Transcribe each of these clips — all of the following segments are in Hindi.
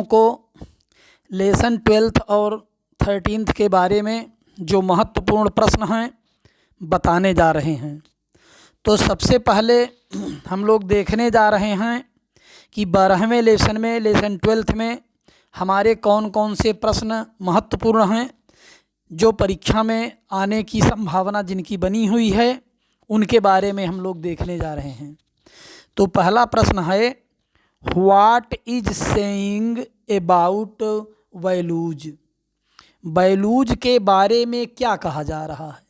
को लेसन 12th और 13th के बारे में जो महत्वपूर्ण प्रश्न हैं बताने जा रहे हैं। तो सबसे पहले हम लोग देखने जा रहे हैं कि 12वें लेसन में, लेसन 12th में हमारे कौन कौन से प्रश्न महत्वपूर्ण हैं, जो परीक्षा में आने की संभावना जिनकी बनी हुई है उनके बारे में हम लोग देखने जा रहे हैं। तो पहला प्रश्न है, what is saying about values. Values के बारे में क्या कहा जा रहा है,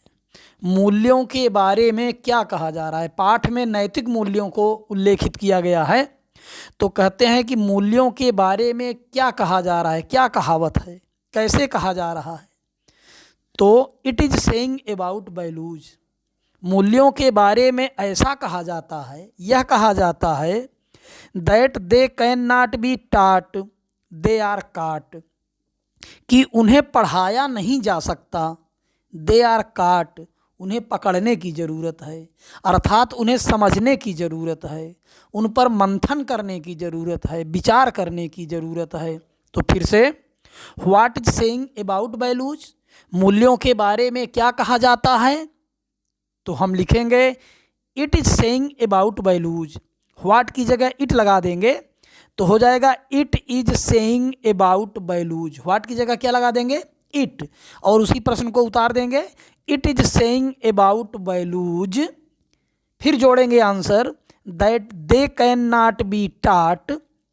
मूल्यों के बारे में क्या कहा जा रहा है। पाठ में नैतिक मूल्यों को उल्लेखित किया गया है, तो कहते हैं कि मूल्यों के बारे में क्या कहा जा रहा है, क्या कहावत है, कैसे कहा जा रहा है। तो it is saying about values, मूल्यों के बारे में ऐसा कहा जाता है, यह कहा जाता है that they can not be taught they are caught, कि उन्हें पढ़ाया नहीं जा सकता, दे आर काट, उन्हें पकड़ने की ज़रूरत है, अर्थात उन्हें समझने की ज़रूरत है, उन पर मंथन करने की ज़रूरत है, विचार करने की ज़रूरत है। तो फिर से, what is saying about values, मूल्यों के बारे में क्या कहा जाता है। तो हम लिखेंगे it is saying about values, what की जगह इट लगा देंगे तो हो जाएगा it is saying about values. What की जगह क्या लगा देंगे, इट, और उसी प्रश्न को उतार देंगे it is saying about values, फिर जोड़ेंगे answer that they can not be taught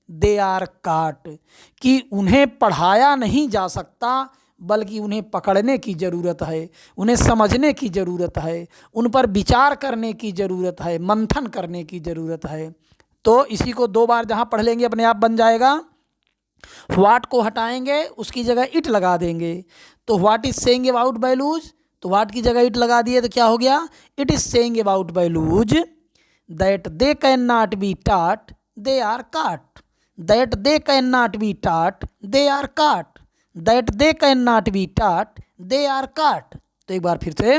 they are caught, कि उन्हें पढ़ाया नहीं जा सकता बल्कि उन्हें पकड़ने की ज़रूरत है, उन्हें समझने की ज़रूरत है, उन पर विचार करने की ज़रूरत है, मंथन करने की ज़रूरत है। तो इसी को 2 बार जहाँ पढ़ लेंगे अपने आप बन जाएगा। व्हाट को हटाएंगे, उसकी जगह इट लगा देंगे, तो what is saying about values, तो व्हाट की जगह इट लगा दिए तो क्या हो गया, it is saying about values that they can not be taught they are caught, that they can not be taught they are caught, that they can not be taught they are caught. तो एक बार फिर से,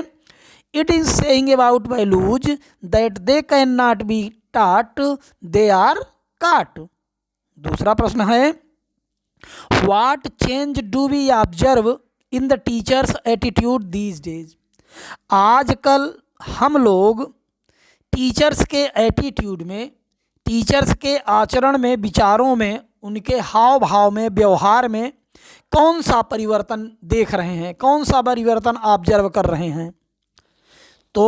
it is saying about values that they can not be taught they are काट। दूसरा प्रश्न है, what change do we observe in the teachers attitude these days. आजकल हम लोग टीचर्स के एटीट्यूड में, टीचर्स के आचरण में, विचारों में, उनके हाव भाव में, व्यवहार में कौन सा परिवर्तन देख रहे हैं, कौन सा परिवर्तन ऑब्जर्व कर रहे हैं। तो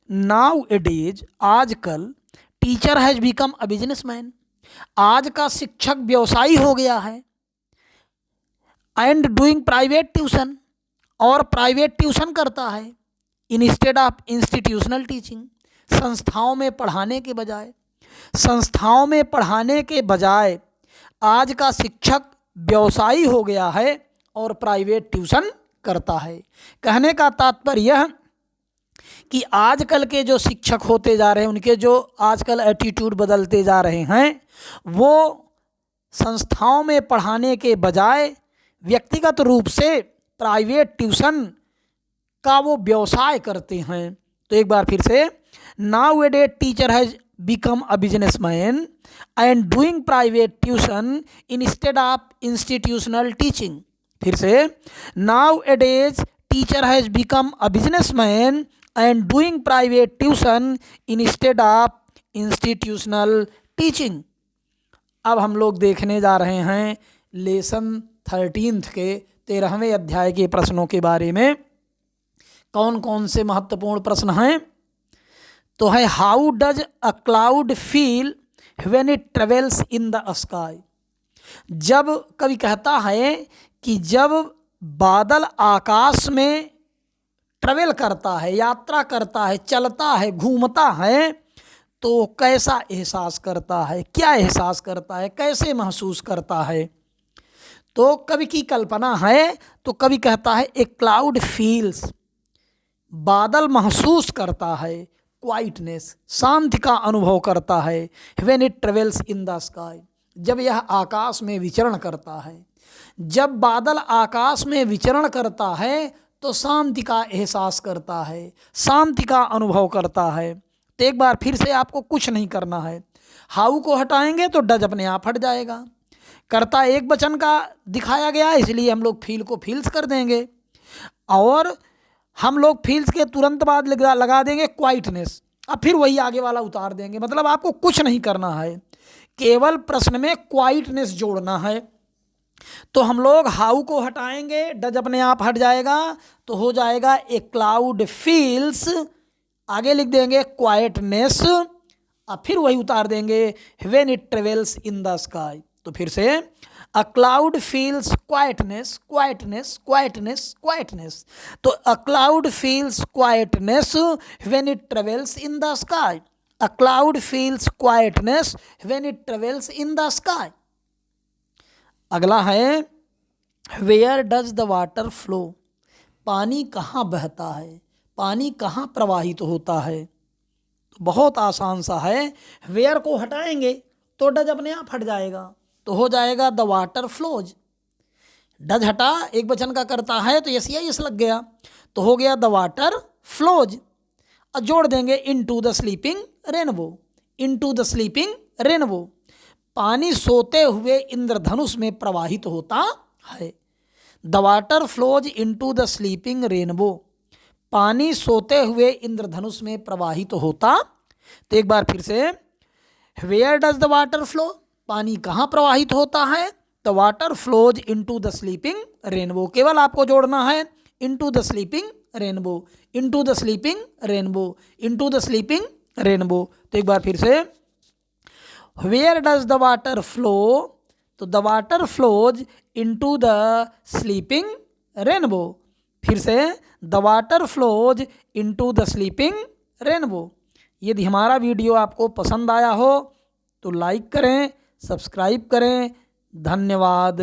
नाउ ए डेज, आजकल teacher has become a businessman, आज का शिक्षक व्यवसायी हो गया है, एंड डूइंग प्राइवेट ट्यूशन, और प्राइवेट ट्यूशन करता है, इंस्टेड ऑफ इंस्टीट्यूशनल टीचिंग, संस्थाओं में पढ़ाने के बजाय, संस्थाओं में पढ़ाने के बजाय आज का शिक्षक व्यवसायी हो गया है और प्राइवेट ट्यूशन करता है। कहने का तात्पर्य यह कि आजकल के जो शिक्षक होते जा रहे हैं, उनके जो आजकल एटीट्यूड बदलते जा रहे हैं, वो संस्थाओं में पढ़ाने के बजाय व्यक्तिगत रूप से प्राइवेट ट्यूशन का वो व्यवसाय करते हैं। तो एक बार फिर से, now a day teacher has become a businessman and doing private tuition instead of institutional teaching. फिर से, now A days teacher has become a businessman and doing private tuition instead of institutional teaching. अब हम लोग देखने जा रहे हैं लेसन 13th के 13वें अध्याय के प्रश्नों के बारे में। कौन कौन से महत्वपूर्ण प्रश्न हैं। तो है, how does a cloud feel when it travels in the sky. जब कवि कहता है कि जब बादल आकाश में ट्रेवल करता है, यात्रा करता है, चलता है, घूमता है, तो कैसा एहसास करता है, क्या एहसास करता है, कैसे महसूस करता है। तो कवि की कल्पना है, तो कवि कहता है ए क्लाउड फील्स, बादल महसूस करता है, क्वाइटनेस, शांति का अनुभव करता है, when it travels in the sky, जब यह आकाश में विचरण करता है। जब बादल आकाश में विचरण करता है तो शांति का एहसास करता है, शांति का अनुभव करता है। तो एक बार फिर से आपको कुछ नहीं करना है, हाउ को हटाएंगे तो डज अपने आप हट जाएगा। कर्ता एक वचन का दिखाया गया है, इसलिए हम लोग फील को फील्स कर देंगे, और हम लोग फील्स के तुरंत बाद लगा देंगे क्वाइटनेस। अब फिर वही आगे वाला उतार देंगे। मतलब आपको कुछ नहीं करना है, केवल प्रश्न में क्वाइटनेस जोड़ना है। तो हम लोग हाउ को हटाएंगे, डज अपने आप हट जाएगा, तो हो जाएगा ए क्लाउड फील्स, आगे लिख देंगे क्वाइटनेस, और फिर वही उतार देंगे when it travels in the sky. तो फिर से a cloud feels quietness, quietness, quietness, quietness. तो a cloud feels quietness when it travels in the sky, a cloud feels quietness when it travels in the sky. अगला है where does the water flow, पानी कहाँ बहता है, पानी कहाँ प्रवाहित होता है। तो बहुत आसान सा है, वेयर को हटाएंगे तो डज अपने आप हट जाएगा, तो हो जाएगा द वाटर फ्लोज। डज हटा, एक वचन का करता है तो यस या यस लग गया, तो हो गया द वाटर फ्लोज। और जोड़ देंगे into the sleeping rainbow, into the sleeping rainbow. पानी सोते हुए इंद्रधनुष में प्रवाहित होता है। The water flows into the sleeping rainbow, पानी सोते हुए इंद्रधनुष में प्रवाहित होता। तो एक बार फिर से, where does the water flow, पानी कहाँ प्रवाहित होता है, the water flows into the sleeping rainbow. केवल आपको जोड़ना है into the sleeping rainbow, into the sleeping rainbow, into the sleeping rainbow. तो एक बार फिर से, where does the water flow, तो the water flows into the sleeping rainbow. फिर से, the water flows into the sleeping rainbow. यदि हमारा वीडियो आपको पसंद आया हो तो लाइक करें, सब्सक्राइब करें। धन्यवाद।